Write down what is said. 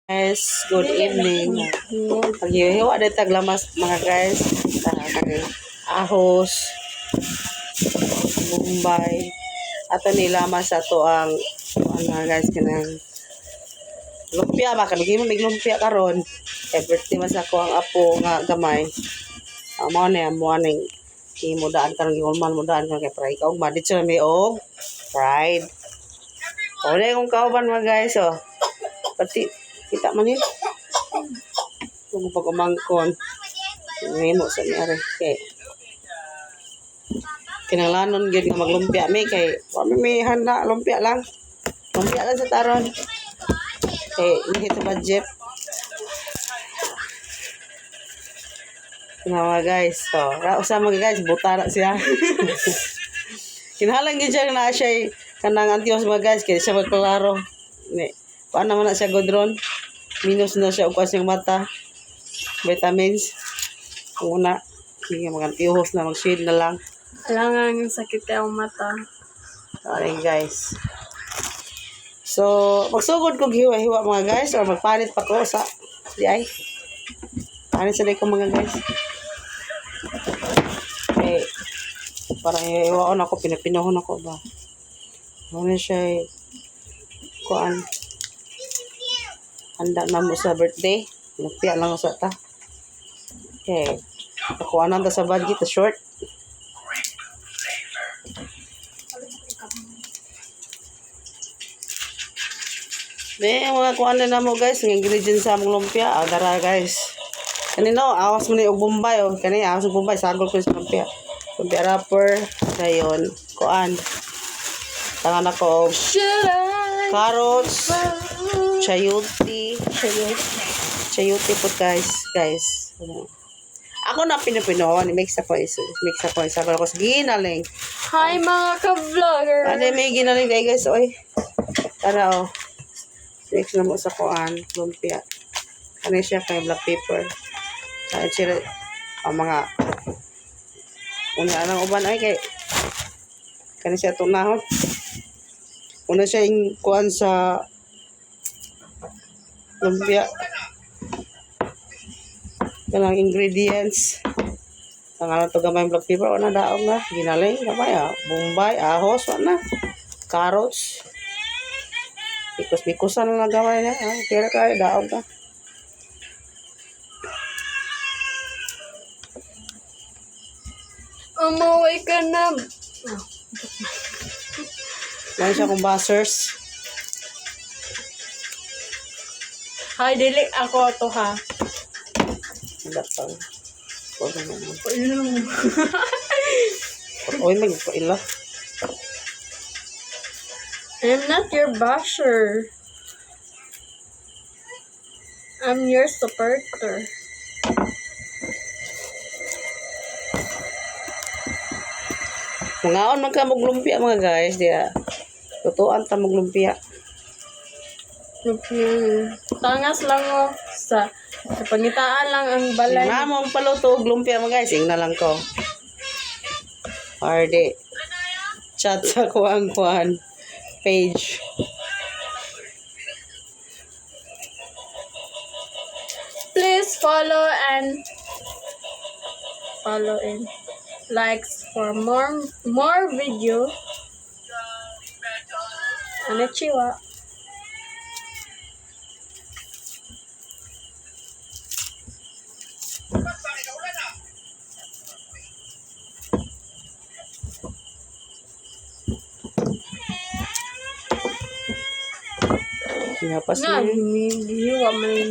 Guys, good evening. Paghihiwa na taglamas mga guys. Ahos, Bombay. Ato nilamas ato ang mga guys kanang lumpia ba kanigi mo mig lumpia karon. Birthday mas ako ang apo nga gamay. Amo na mo aning himudaan karon gihulman mudaan kay fry ka og madit sa may og fried. Ore kung kauban mga guys oh. Pati kita man yun. Kung pag-umangkon. Ngayon mo sa niyari. Okay. Kinalanon yun nga maglumpia. May kay, may handa. Lumpia lang. Lumpia lang sa taron. Okay. Hindi ito budget. Mga guys. So, sa mga guys, buta na siya. Kinahalang yun siya na siya kanang antiwas mga guys. Kaya siya magkalaro. Paano naman na siya godron? Minus na siya ukas yung mata. Vitamins. Ang una. Sige, mag-antihos na. Mag-shade na lang. Kailangan yung sakit yung mata. Sorry guys. So, magsugod ko hiwa-hiwa mga guys. Or magpanit pa ko sa di ay. Panit sa ko mga guys. Okay. Parang hiwaon ako. Pinapinohon ako ba. Ano siya kuan. Handa na mo sa birthday. Lumpia lang sa ta. Okay. Nakuha na sa budget, short. Mga kuha na mo guys. Ang ingredients sa mong lumpia. Dara guys. Kanino, awas mo na yung Bombay. Kanino, awas yung Bombay. Sagol ko sa lumpia. Lumpia wrapper. Ngayon. Kuan. Tangan ako. Carrots. Chayote po guys. Ako na pinapinoon. Mix ako sabi ko sa ginaling. Hi mga ka-vlogger. Ano may ginaling day guys. Oy. Tara oh. Mix na mo sa kuan. Lumpia. Ano siya kay black pepper. Kahit sila ang mga una lang uban ay kay kani siya tunahon. Una siya yung kuan sa lumpia. Kanang ingredients. Ang ano to gamay black pepper. Wala daog na. Ginaling. Gamay Bombay. Ahos. Wala na. Carrots. Bikusan na gamay na. Kira kayo. Daog na. Umuwi ka na. Lang siya kung buzzers. Hi, dili ako to ha. Datang. Huwag na naman. Ilong. Uy, magpaila. I'm not your basher. I'm your supporter. Mangaon man ka maglumpia mga guys. Diya. Tutuan ta maglumpia. Tangas lang mo sa pangitaan lang ang balay. Nga mo ang paluto og lumpia mga guys. Ingna lang ko. Hardy. Chat sa kuan page. Please follow and likes for more video. Konnichiwa. Nga pas Nga, hiwa man